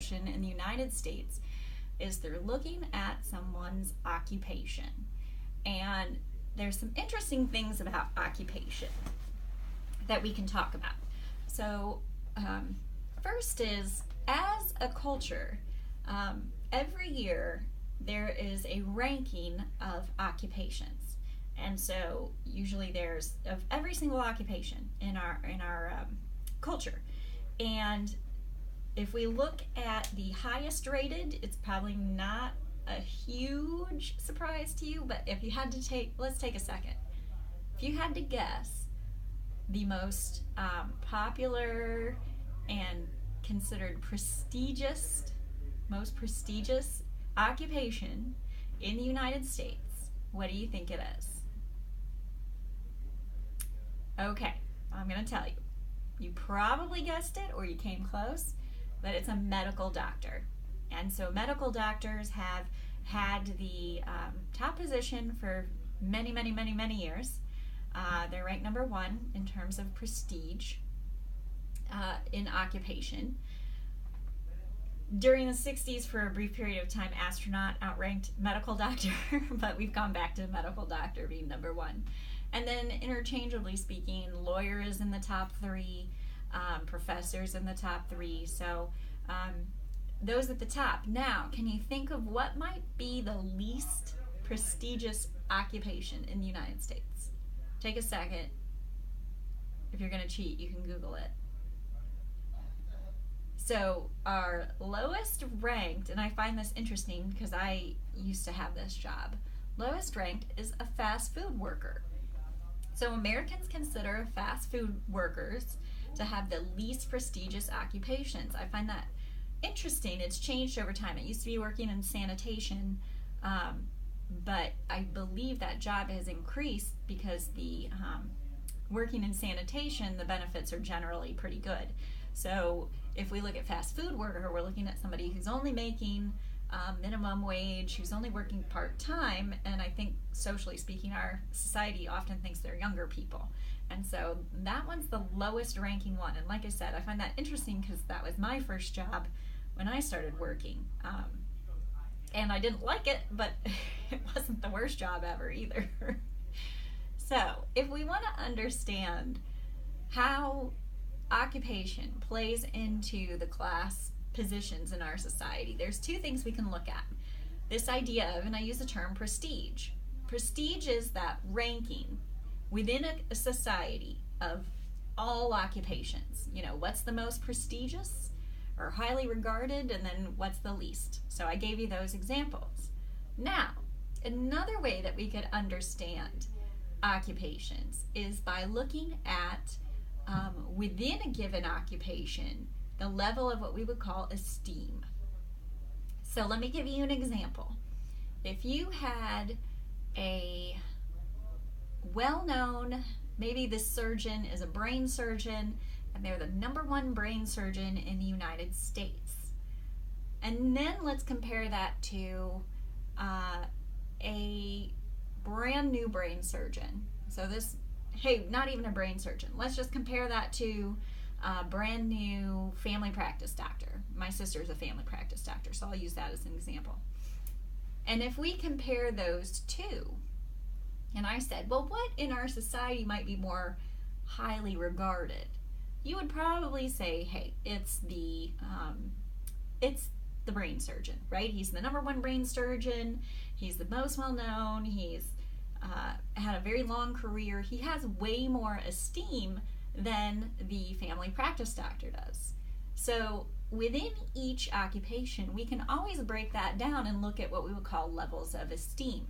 position in the United States is they're looking at someone's occupation. And there's some interesting things about occupation that we can talk about. So, first is, as a culture, every year there is a ranking of occupations. And so usually there's of every single occupation in our culture. And if we look at the highest rated, it's probably not a huge surprise to you, but if you had to let's take a second. If you had to guess the most popular and considered most prestigious occupation in the United States, what do you think it is? Okay, I'm going to tell you. You probably guessed it or you came close, but it's a medical doctor. And so medical doctors have had the top position for many, many, many, many years. They're ranked number one in terms of prestige in occupation. During the 60s, for a brief period of time, astronaut outranked medical doctor, but we've gone back to medical doctor being number one. And then, interchangeably speaking, lawyer is in the top three, professors in the top three. So those at the top. Now, can you think of what might be the least prestigious occupation in the United States? Take a second. If you're going to cheat, you can Google it. So our lowest ranked, and I find this interesting because I used to have this job, lowest ranked is a fast food worker. So Americans consider fast food workers to have the least prestigious occupations. I find that interesting. It's changed over time. It used to be working in sanitation, but I believe that job has increased because the working in sanitation, the benefits are generally pretty good. So if we look at fast food worker, we're looking at somebody who's only making minimum wage, who's only working part-time, and I think socially speaking, our society often thinks they're younger people. And so that one's the lowest ranking one. And like I said, I find that interesting because that was my first job when I started working. And I didn't like it, but it wasn't the worst job ever either. So if we want to understand how occupation plays into the class positions in our society, there's two things we can look at. This idea of, and I use the term prestige. Prestige is that ranking within a society of all occupations. You know, what's the most prestigious or highly regarded, and then what's the least. So I gave you those examples. Now, another way that we could understand occupations is by looking at within a given occupation, the level of what we would call esteem. So let me give you an example. If you had a well-known, maybe this surgeon is a brain surgeon, and they're the number one brain surgeon in the United States. And then let's compare that to a brand new brain surgeon. So this, hey, not even a brain surgeon. Let's just compare that to a brand new family practice doctor. My sister's a family practice doctor, so I'll use that as an example. And if we compare those two, and I said, well, what in our society might be more highly regarded? You would probably say, hey, it's the brain surgeon, right? He's the number one brain surgeon. He's the most well-known. He's had a very long career. He has way more esteem than the family practice doctor does. So within each occupation, we can always break that down and look at what we would call levels of esteem.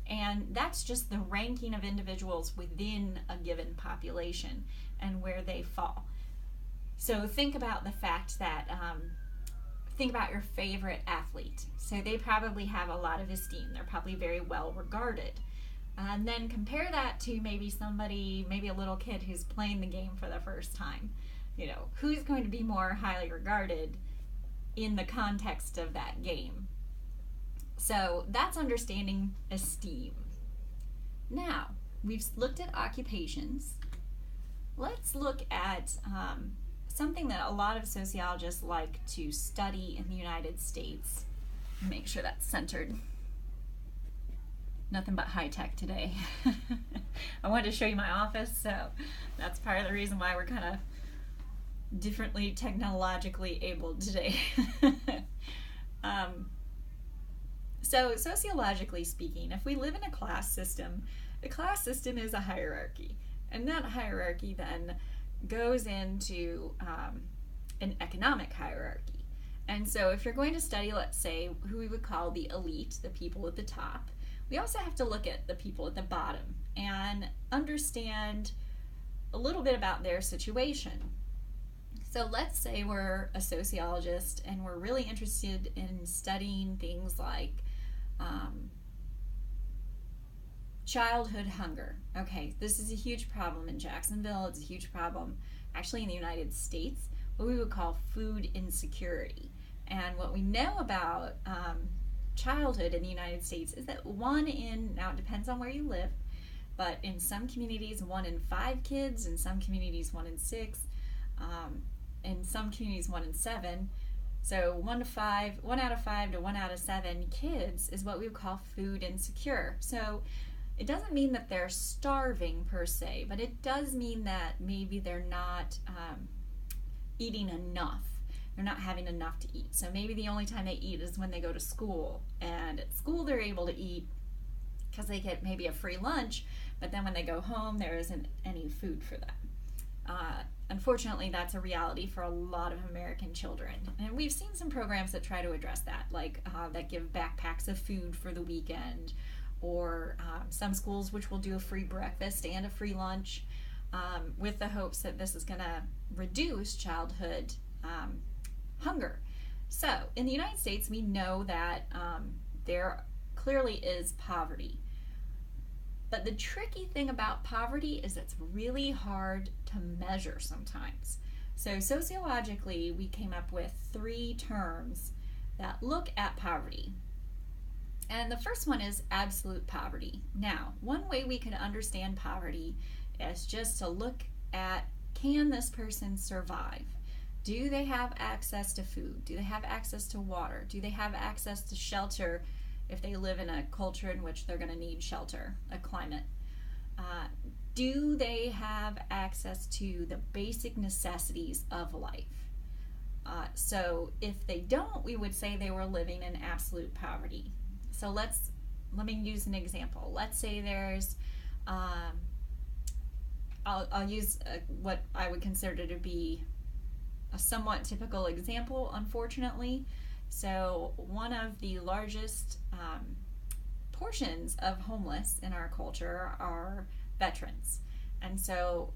And that's just the ranking of individuals within a given population and where they fall. So think about the fact that, think about your favorite athlete. So they probably have a lot of esteem. They're probably very well regarded. And then compare that to maybe somebody, maybe a little kid who's playing the game for the first time. You know, who's going to be more highly regarded in the context of that game? So that's understanding esteem. Now, we've looked at occupations. Let's look at something that a lot of sociologists like to study in the United States. Make sure that's centered. Nothing but high tech today. I wanted to show you my office, so that's part of the reason why we're kind of differently technologically able today. So sociologically speaking, if we live in a class system, the class system is a hierarchy. And that hierarchy then goes into an economic hierarchy. And so if you're going to study, let's say, who we would call the elite, the people at the top, we also have to look at the people at the bottom and understand a little bit about their situation. So let's say we're a sociologist and we're really interested in studying things like childhood hunger. Okay, this is a huge problem in Jacksonville. It's a huge problem actually in the United States, what we would call food insecurity. And what we know about childhood in the United States is that now it depends on where you live, but in some communities 1 in 5 kids, in some communities 1 in 6, in some communities 1 in 7. So 1 out of 5 to 1 out of 7 kids is what we would call food insecure. So it doesn't mean that they're starving per se, but it does mean that maybe they're not eating enough. They're not having enough to eat. So maybe the only time they eat is when they go to school. And at school they're able to eat because they get maybe a free lunch, but then when they go home there isn't any food for them. Unfortunately, that's a reality for a lot of American children. And we've seen some programs that try to address that, like that give backpacks of food for the weekend, or some schools which will do a free breakfast and a free lunch, with the hopes that this is going to reduce childhood hunger. So in the United States, we know that there clearly is poverty. But the tricky thing about poverty is it's really hard to measure sometimes. So sociologically, we came up with 3 terms that look at poverty. And the first one is absolute poverty. Now, one way we can understand poverty is just to look at, can this person survive? Do they have access to food? Do they have access to water? Do they have access to shelter if they live in a culture in which they're going to need shelter, a climate? Do they have access to the basic necessities of life? So if they don't, we would say they were living in absolute poverty. So let me use an example. Let's say there's, I'll use what I would consider to be a somewhat typical example, unfortunately. So one of the largest portions of homeless in our culture are veterans. And so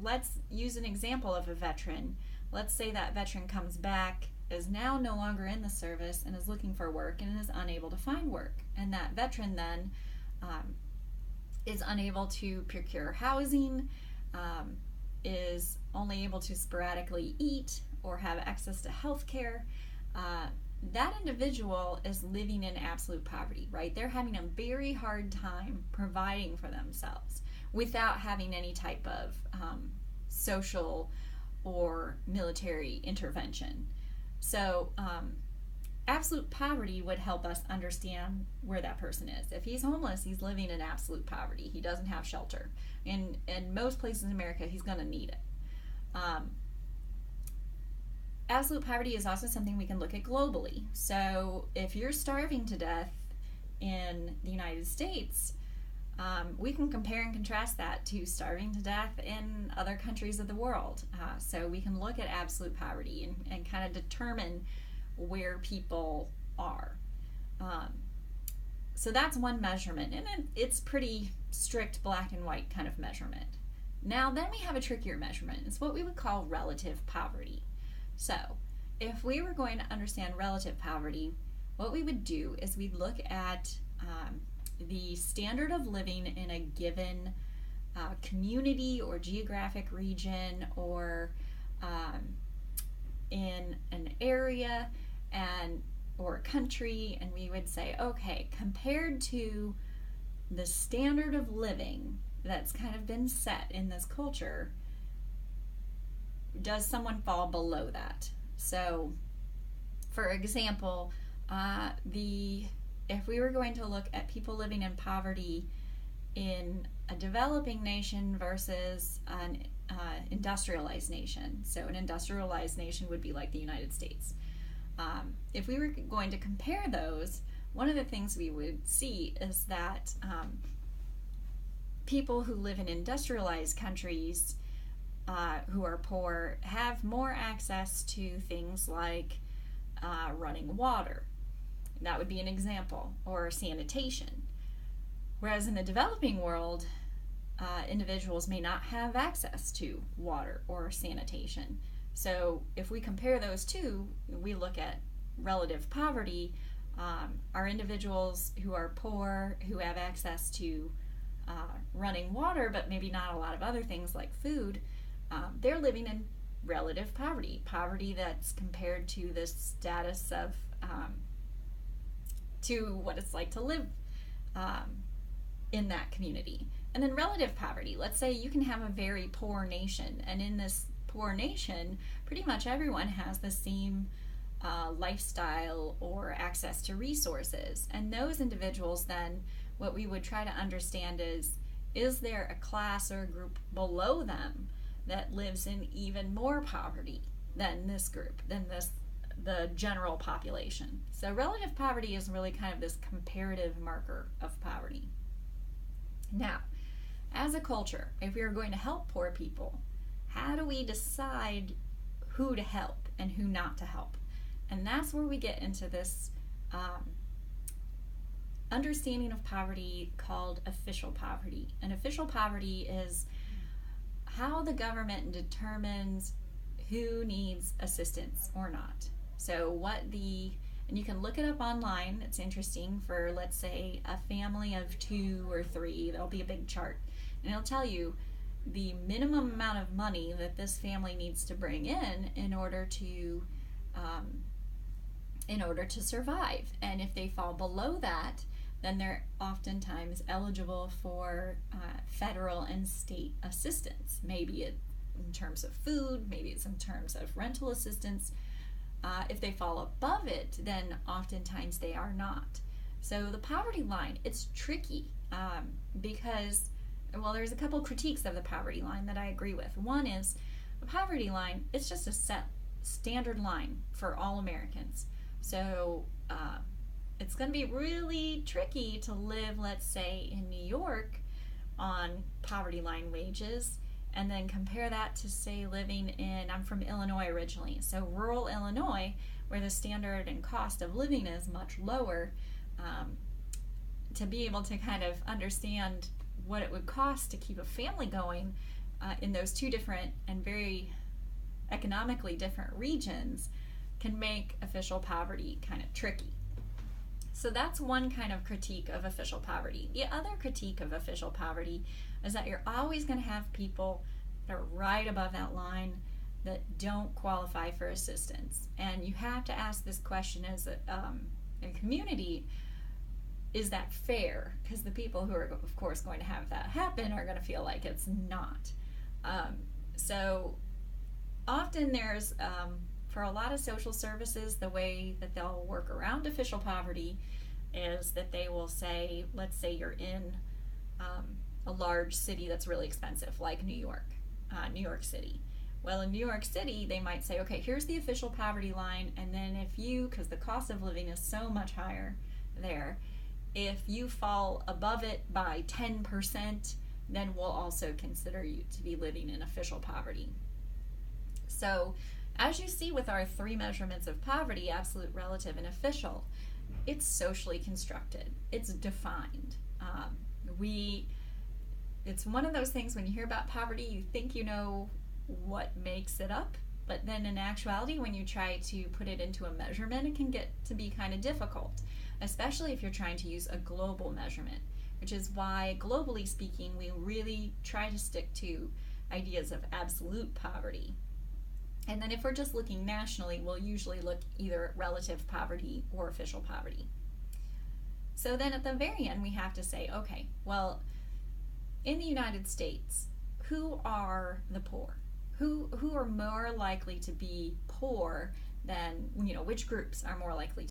let's use an example of a veteran. Let's say that veteran comes back, is now no longer in the service, and is looking for work and is unable to find work. And that veteran then is unable to procure housing, is only able to sporadically eat or have access to health care. That individual is living in absolute poverty, right? They're having a very hard time providing for themselves without having any type of social or military intervention. So absolute poverty would help us understand where that person is. If he's homeless, he's living in absolute poverty. He doesn't have shelter. In most places in America, he's going to need it. Absolute poverty is also something we can look at globally. So if you're starving to death in the United States, we can compare and contrast that to starving to death in other countries of the world. So we can look at absolute poverty and kind of determine where people are. So that's one measurement, and it's pretty strict black and white kind of measurement. Now then we have a trickier measurement. It's what we would call relative poverty. So if we were going to understand relative poverty, what we would do is we'd look at the standard of living in a given community or geographic region, or in an area or a country, and we would say, okay, compared to the standard of living that's kind of been set in this culture, does someone fall below that? So, for example, if we were going to look at people living in poverty in a developing nation versus an industrialized nation. So an industrialized nation would be like the United States. If we were going to compare those, one of the things we would see is that people who live in industrialized countries who are poor have more access to things like running water. That would be an example, or sanitation. Whereas in the developing world, individuals may not have access to water or sanitation. So if we compare those two, we look at relative poverty. Are individuals who are poor, who have access to running water, but maybe not a lot of other things like food, they're living in relative poverty. Poverty that's compared to the status of, to what it's like to live in that community. And then relative poverty, let's say you can have a very poor nation, and in this poor nation, pretty much everyone has the same lifestyle or access to resources. And those individuals, then, what we would try to understand is there a class or a group below them that lives in even more poverty than this group, than the general population? So relative poverty is really kind of this comparative marker of poverty. Now, as a culture, if we are going to help poor people, how do we decide who to help and who not to help? And that's where we get into this understanding of poverty called official poverty. And official poverty is how the government determines who needs assistance or not. So and you can look it up online, it's interesting, for let's say a family of 2 or 3, there'll be a big chart, and it'll tell you the minimum amount of money that this family needs to bring in order to survive. And if they fall below that, then they're oftentimes eligible for federal and state assistance. Maybe in terms of food, maybe it's in terms of rental assistance. If they fall above it, then oftentimes they are not. So the poverty line, it's tricky because, well, there's a couple critiques of the poverty line that I agree with. One is the poverty line, it's just a set standard line for all Americans. So it's going to be really tricky to live, let's say, in New York on poverty line wages, and then compare that to, say, living in, I'm from Illinois originally, so rural Illinois, where the standard and cost of living is much lower, to be able to kind of understand what it would cost to keep a family going in those two different and very economically different regions can make official poverty kind of tricky. So that's one kind of critique of official poverty. The other critique of official poverty is that you're always going to have people that are right above that line that don't qualify for assistance. And you have to ask this question as a community, is that fair? Because the people who are, of course, going to have that happen are going to feel like it's not. So often there's, for a lot of social services, the way that they'll work around official poverty is that they will say, let's say you're in a large city that's really expensive, like New York City. Well, in New York City, they might say, okay, here's the official poverty line, and then because the cost of living is so much higher there, if you fall above it by 10%, then we'll also consider you to be living in official poverty. So, as you see with our 3 measurements of poverty, absolute, relative, and official, it's socially constructed. It's defined. It's one of those things when you hear about poverty, you think you know what makes it up, but then in actuality, when you try to put it into a measurement, it can get to be kind of difficult, especially if you're trying to use a global measurement, which is why, globally speaking, we really try to stick to ideas of absolute poverty. And then if we're just looking nationally, we'll usually look either at relative poverty or official poverty. So then at the very end, we have to say, okay, well, in the United States, who are the poor? who are more likely to be poor than, which groups are more likely